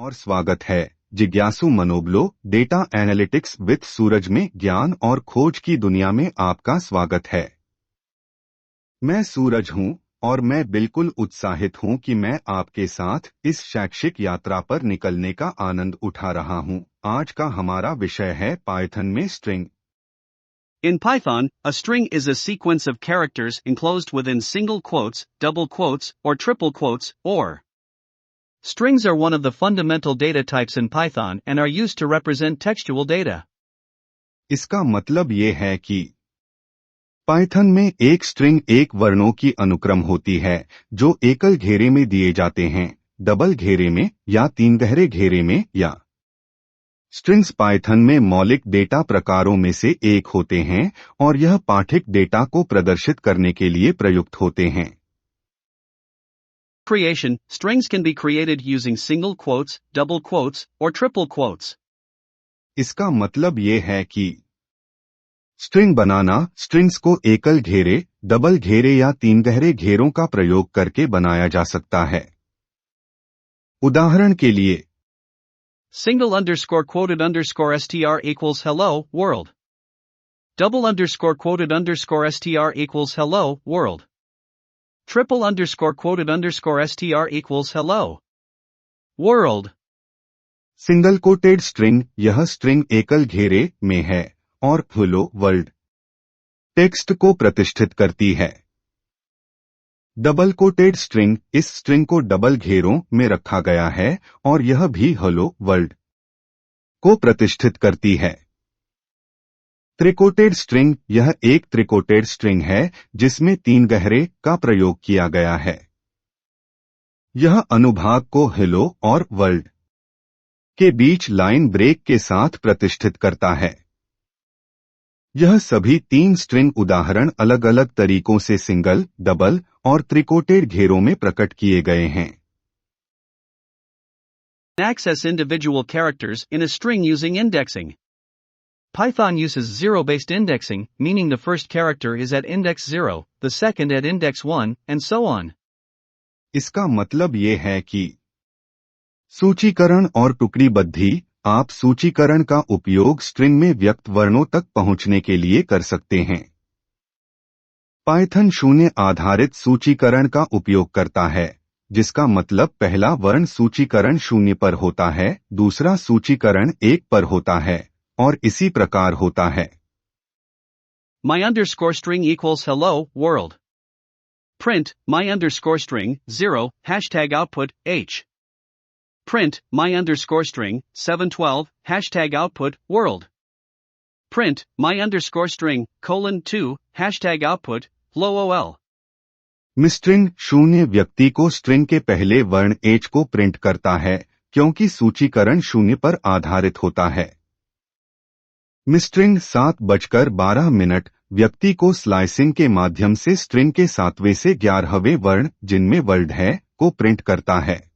और स्वागत है जिज्ञासु मनोबलो डेटा एनालिटिक्स विद सूरज में ज्ञान और खोज की दुनिया में आपका स्वागत है। मैं सूरज हूं और मैं बिल्कुल उत्साहित हूं कि मैं आपके साथ इस शैक्षिक यात्रा पर निकलने का आनंद उठा रहा हूं। आज का हमारा विषय है पाइथन में string. In Python, a string is a sequence of characters enclosed within single quotes, double quotes, or triple quotes, or. Strings are one of the fundamental data types in Python and are used to represent textual data. इसका मतलब ये है कि Python में एक string एक वर्णों की अनुक्रम होती है जो एकल घेरे में दिए जाते हैं, डबल घेरे में या तीन गहरे घेरे में या। स्ट्रिंग्स पाइथन में मौलिक डेटा प्रकारों में से एक होते हैं और यह पाठिक डेटा को प्रदर्शित करने के लिए प्रयुक्त होते हैं। Creation, strings can be created using single quotes, double quotes, or triple quotes. इसका मतलब ये है कि स्ट्रिंग बनाना स्ट्रिंग्स को एकल घेरे, डबल घेरे या तीन गहरे घेरों का प्रयोग करके बनाया जा सकता है। उदाहरण के लिए Single underscore quoted underscore str equals hello, world. Double underscore quoted underscore str equals hello, world. Triple underscore quoted underscore str equals hello, world. Single coated string, यह स्ट्रिंग एकल घेरे में है और हेलो वर्ल्ड टेक्स्ट को प्रतिष्ठित करती है। डबल कोटेड स्ट्रिंग, इस स्ट्रिंग को डबल घेरों में रखा गया है और यह भी हेलो वर्ल्ड को प्रतिष्ठित करती है। त्रिकोटेड स्ट्रिंग, यह एक त्रिकोटेड स्ट्रिंग है जिसमें तीन गहरे का प्रयोग किया गया है। यह अनुभाग को हेलो और वर्ल्ड के बीच लाइन ब्रेक के साथ प्रतिष्ठित करता है। यह सभी तीन स्ट्रिंग उदाहरण अलग अलग तरीकों से सिंगल, डबल और त्रिकोटेड घेरों में प्रकट किए गए हैं। Access individual characters in a string using indexing. Python uses zero-based indexing, meaning the first character is at index 0, the second at index 1, and so on. इसका मतलब ये है कि सूचीकरण और टुकड़ीबद्धी, आप सूचीकरण का उपयोग स्ट्रिंग में व्यक्त वर्णों तक पहुंचने के लिए कर सकते हैं। पाइथन शून्य आधारित सूचीकरण का उपयोग करता है, जिसका मतलब पहला वर्ण सूचीकरण शून्य पर होता है, दूसरा सूचीकरण एक पर होता है और इसी प्रकार होता है। My underscore string equals hello, world. Print, my underscore string, 0, hashtag output, h. Print, my underscore string, 712, hashtag output, world. Print, my underscore string, 2, hashtag output, lol. मिस्ट्रिंग शून्य व्यक्ति को स्ट्रिंग के पहले वर्ण एच को प्रिंट करता है क्योंकि सूचीकरण शून्य पर आधारित होता है। मिस्ट्रिंग 7:12 व्यक्ति को स्लाइसिंग के माध्यम से स्ट्रिंग के 7वें से 11वें वर्ण, जिनमें वर्ल्ड है, को प्रिंट करता है।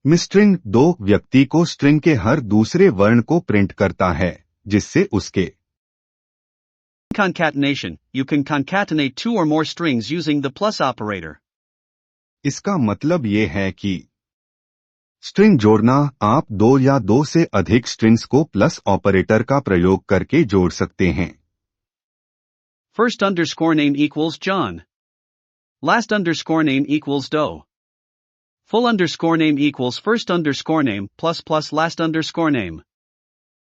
मिस्ट्रिंग 2 व्यक्ति को स्ट्रिंग के हर दूसरे वर्ण को प्रिंट करता है, जिससे उसके Concatenation, you can concatenate two or more strings using the plus operator. इसका मतलब ये है कि स्ट्रिंग जोड़ना, आप दो या दो से अधिक स्ट्रिंग्स को प्लस ऑपरेटर का प्रयोग करके जोड़ सकते हैं। First underscore name equals John. Last underscore name equals Doe. Full underscore name equals first underscore name plus last underscore name.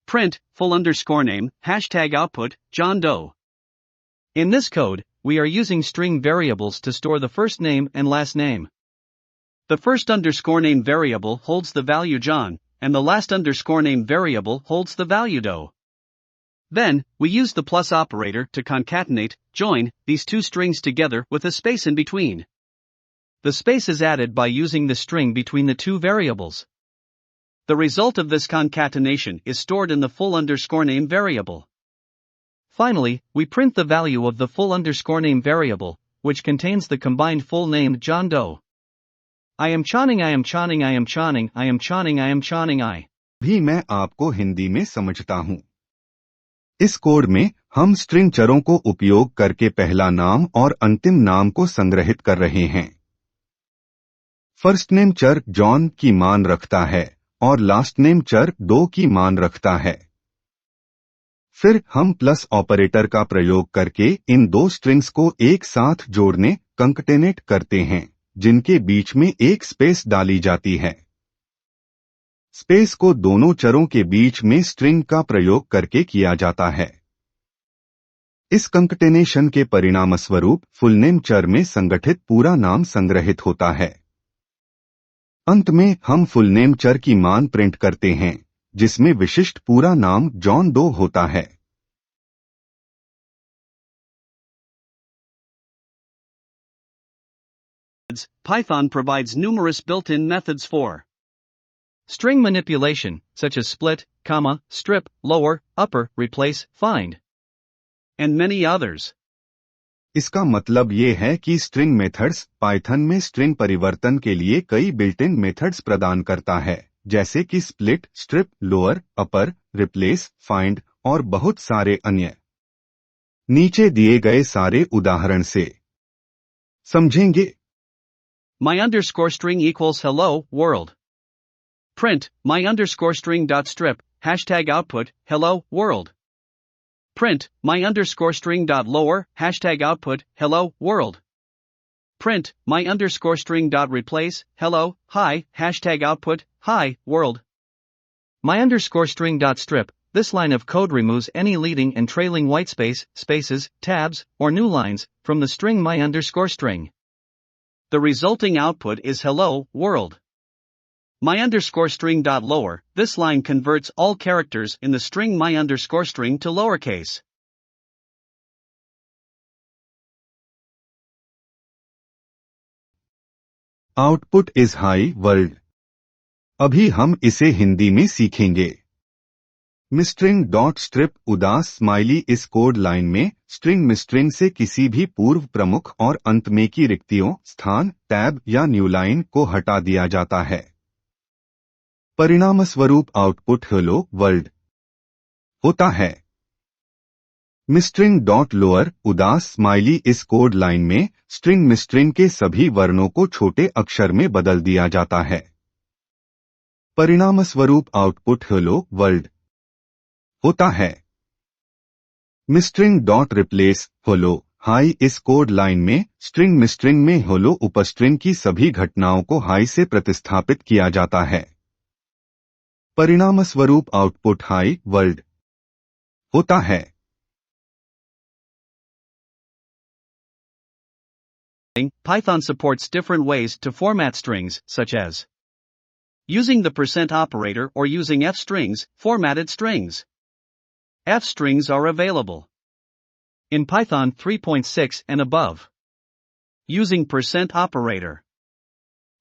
Print, full underscore name, hashtag output, John Doe. In this code, we are using string variables to store the first name and last name. The first underscore name variable holds the value John, and the last underscore name variable holds the value Doe. Then, we use the plus operator to concatenate, join, these two strings together with a space in between. The space is added by using the string between the two variables. The result of this concatenation is stored in the full underscore name variable. Finally, we print the value of the full underscore name variable, which contains the combined full name John Doe. I am chawning, I am chawning, I am chawning, I am chawning, I am chawning, I. भी मैं आपको हिंदी में समझता हूं। इस code में हम string चरों को उपयोग करके पहला नाम और अंतिम नाम को संग्रहित कर रहे हैं। फर्स्ट नेम चर जॉन की मान रखता है और लास्ट नेम चर डो की मान रखता है। फिर हम प्लस ऑपरेटर का प्रयोग करके इन दो स्ट्रिंग्स को एक साथ जोड़ने कंकटेनेट करते हैं, जिनके बीच में एक स्पेस डाली जाती है। स्पेस को दोनों चरों के बीच में स्ट्रिंग का प्रयोग करके किया जाता है। इस कंकटेनेशन के परिणामस्वरूप फुलनेम चर में संगठित पूरा नाम संग्रहित होता है। अंत में हम फुलनेम चर की मान प्रिंट करते हैं, जिसमें विशिष्ट पूरा नाम जॉन डो होता है। Python provides numerous built-in methods for string manipulation, such as split, comma, strip, lower, upper, replace, find, and many others. इसका मतलब ये है कि स्ट्रिंग मेथड्स पाइथन में स्ट्रिंग परिवर्तन के लिए कई बिल्ट इन मेथड्स प्रदान करता है, जैसे कि स्प्लिट, स्ट्रिप, लोअर, अपर, रिप्लेस, फाइंड और बहुत सारे अन्य। नीचे दिए गए सारे उदाहरण से समझेंगे। My underscore string equals hello, world. Print, my underscore string dot strip, hashtag output, hello, world. Print, my underscore string dot lower, hashtag output, hello, world. Print, my underscore string dot replace, hello, hi, hashtag output, hi, world. my underscore string dot strip. This line of code removes any leading and trailing whitespace, spaces, tabs, or new lines from the string my underscore string. The resulting output is hello, world. My underscore string dot lower, this line converts all characters in the string my underscore string to lowercase. Output is high world. अभी हम इसे हिंदी में सीखेंगे। मिस्ट्रिंग dot strip उदास smiley इस code line में string मिस्ट्रिंग से किसी भी पूर्व प्रमुख और अंत में की रिक्तियों, स्थान, टैब या न्यू लाइन को हटा दिया जाता है। परिणामस्वरूप आउटपुट हेलो वर्ल्ड होता है। मिस्ट्रिंग डॉट लोअर उदास स्माइली इस कोड लाइन में स्ट्रिंग मिस्ट्रिंग के सभी वर्णों को छोटे अक्षर में बदल दिया जाता है। परिणामस्वरूप आउटपुट हेलो वर्ल्ड होता है। मिस्ट्रिंग डॉट रिप्लेस हेलो हाई इस कोड लाइन में स्ट्रिंग मिस्ट्रिंग में हेलो उपस्ट्रिंग की सभी घटनाओं को हाई से प्रतिस्थापित किया जाता है। परिणामस्वरूप आउटपुट हाई वर्ल्ड होता है। Python supports different ways to format strings, such as using the percent operator or using F strings, formatted strings. F strings are available in Python 3.6 and above. Using percent operator.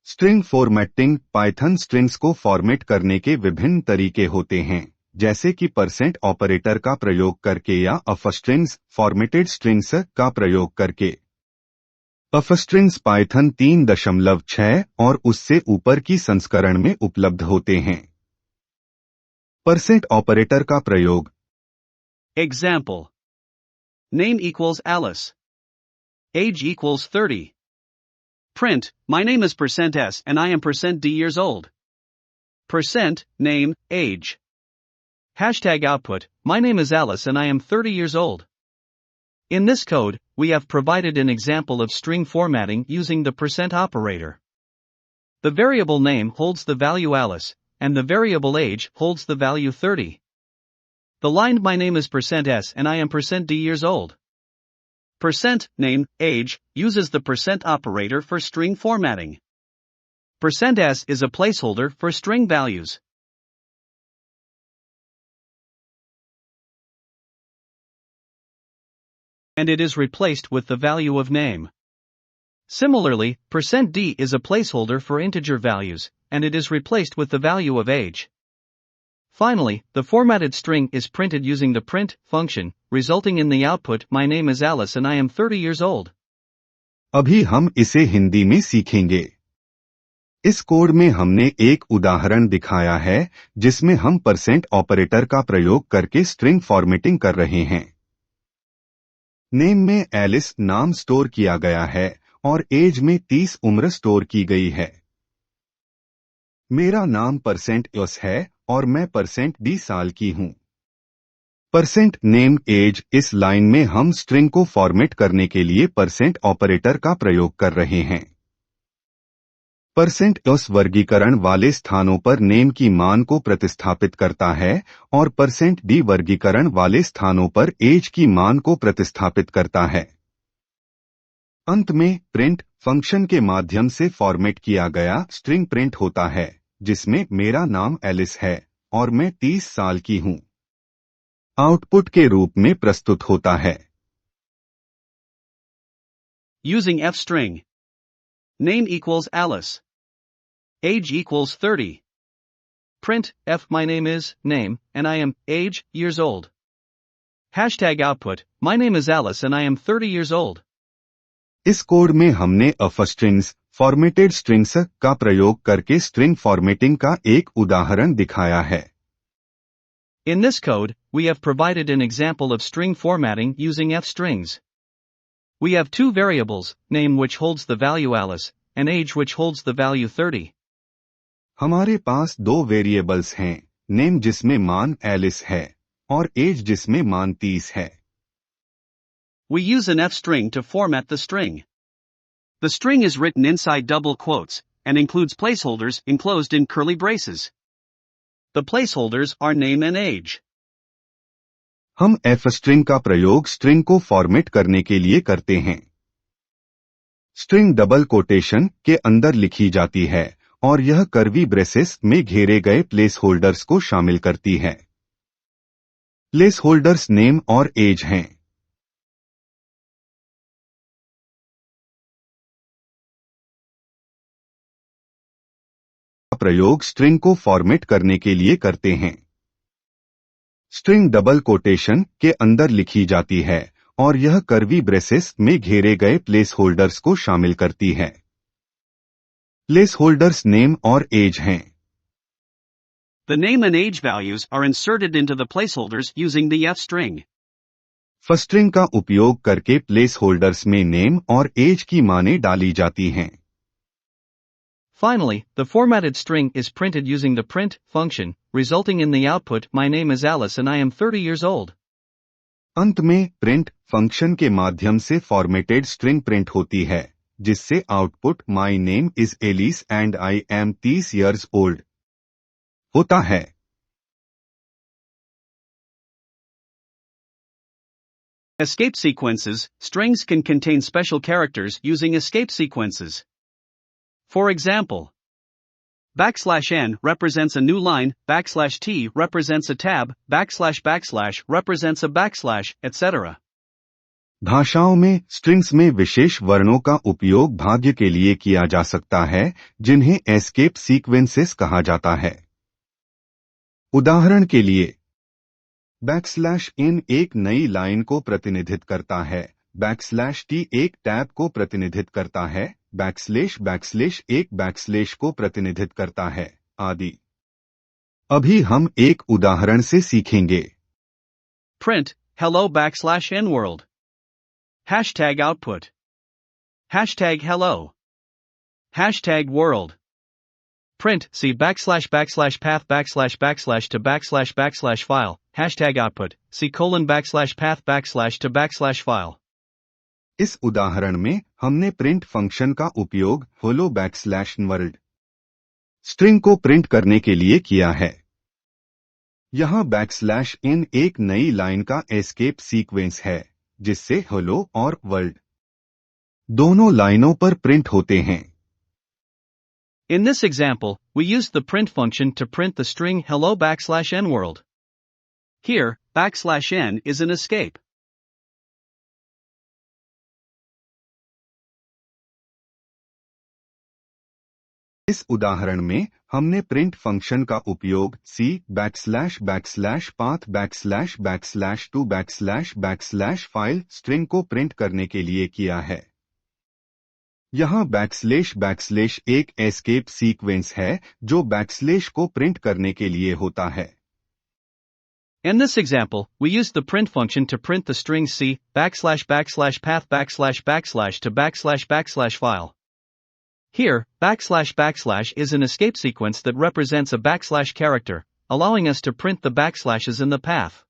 String formatting Python strings को format करने के विभिन्न तरीके होते हैं, जैसे कि percent operator का प्रयोग करके या अफस्ट्रिंग्स फॉर्मेटेड स्ट्रिंग्स का प्रयोग करके। अफस्ट्रिंग्स पाइथन 3.6 और उससे ऊपर की संस्करण में उपलब्ध होते हैं। परसेंट ऑपरेटर का प्रयोग। Example. Name equals Alice. Age equals 30. Print, my name is %s and I am %d years old. Percent, name, age. Hashtag output, my name is Alice and I am 30 years old. In this code, we have provided an example of string formatting using the percent operator. The variable name holds the value Alice, and the variable age holds the value 30. The line my name is %s and I am %d years old. Percent, name, age, uses the percent operator for string formatting. %s is a placeholder for string values. And it is replaced with the value of name. Similarly, %d is a placeholder for integer values, and it is replaced with the value of age. Finally, the formatted string is printed using the print function, resulting in the output my name is Alice and I am 30 years old. अभी हम इसे हिंदी में सीखेंगे। इस code में हमने एक उदाहरण दिखाया है जिसमें हम परसेंट ऑपरेटर का प्रयोग करके स्ट्रिंग फॉर्मेटिंग कर रहे हैं। नेम में एलिस नाम स्टोर किया गया है और एज में 30 उम्र स्टोर की गई है। मेरा नाम %s है और मैं %d साल की हूँ। %name age इस लाइन में हम स्ट्रिंग को फॉर्मेट करने के लिए ऑपरेटर का प्रयोग कर रहे हैं। %s वर्गीकरण वाले स्थानों पर नेम की मान को प्रतिस्थापित करता है और %d वर्गीकरण वाले स्थानों पर एज की मान को प्रतिस्थापित करता है। अंत में प्रिंट फंक्शन के माध्यम से फॉर्मेट किया गया स्ट्रिंग प्रिंट होता है, जिसमें मेरा नाम एलिस है और मैं 30 साल की हूँ। आउटपुट के रूप में प्रस्तुत होता है। Using F string. Name equals Alice. Age equals 30. Print, F my name is, name, and I am, age, years old. Hashtag output, my name is Alice and I am 30 years old. इस code में हमने of strings formatted strings का प्रयोग करके string formatting का एक उदाहरण दिखाया है। In this code, we have provided an example of string formatting using F strings. We have two variables, name which holds the value Alice, and age which holds the value 30. हमारे पास दो variables हैं, name जिसमें मान Alice है और as जिसमें मान 30 है। We use an F string to format the string. The string is written inside double quotes and includes placeholders enclosed in curly braces. The placeholders are name and age. हम F string का प्रयोग string को format करने के लिए करते हैं। String double quotation के अंदर लिखी जाती है और यह कर्वी ब्रेसेस में घेरे गए प्लेस होल्डर्स को शामिल करती है। प्लेस होल्डर्स नेम और एज हैं। प्रयोग स्ट्रिंग को फॉर्मेट करने के लिए करते हैं। स्ट्रिंग डबल कोटेशन के अंदर लिखी जाती है और यह कर्वी ब्रेसेस में घेरे गए प्लेस होल्डर्स को शामिल करती है। प्लेस होल्डर्स नेम और एज हैं। The name and age values are inserted into the placeholders using the F string. String का उपयोग करके प्लेस होल्डर्स में नेम और एज की मानें डाली जाती हैं। Finally, the formatted string is printed using the print function, resulting in the output my name is Alice and I am 30 years old. अंत में प्रिंट फंक्शन के माध्यम से फॉर्मेटेड स्ट्रिंग प्रिंट होती है, जिससे output my name is Alice and I am 30 years old होता है। Escape sequences, strings can contain special characters using escape sequences. For example, \n represents a new line, \t represents a tab, \/ represents a backslash, etc. भाषाओं में strings में विशेष वर्णों का उपयोग भाग्य के लिए किया जा सकता है, जिन्हें एस्केप सीक्वेंसेस कहा जाता है। उदाहरण के लिए \n एक नई लाइन को प्रतिनिधित करता है, \t एक टैब को प्रतिनिधित करता है, \/ एक बैकस्लेश को प्रतिनिधित करता है, आदि। अभी हम एक उदाहरण से सीखेंगे। Print, hello \n world. Hashtag output. Hashtag hello. Hashtag world. Print, see \path // to // hashtag output, see :path // to // इस उदाहरण में हमने प्रिंट फंक्शन का उपयोग हेलो \n स्ट्रिंग को प्रिंट करने के लिए किया है। यहाँ \n एक नई लाइन का एस्केप सीक्वेंस है, जिससे हेलो और वर्ल्ड दोनों लाइनों पर प्रिंट होते हैं। In this example, we used the print function to print the string hello \n world. Here, \n is an escape. इस उदाहरण में हमने प्रिंट फंक्शन का उपयोग /path // फाइल स्ट्रिंग को प्रिंट करने के लिए किया है। यहाँ \/ एक एस्केप सीक्वेंस है जो बैकस्लेश को प्रिंट करने के लिए होता है। In this example, we used the print function to print the string c \path // to \/ file. Here, \\\, is an escape sequence that represents a backslash character, allowing us to print the backslashes in the path.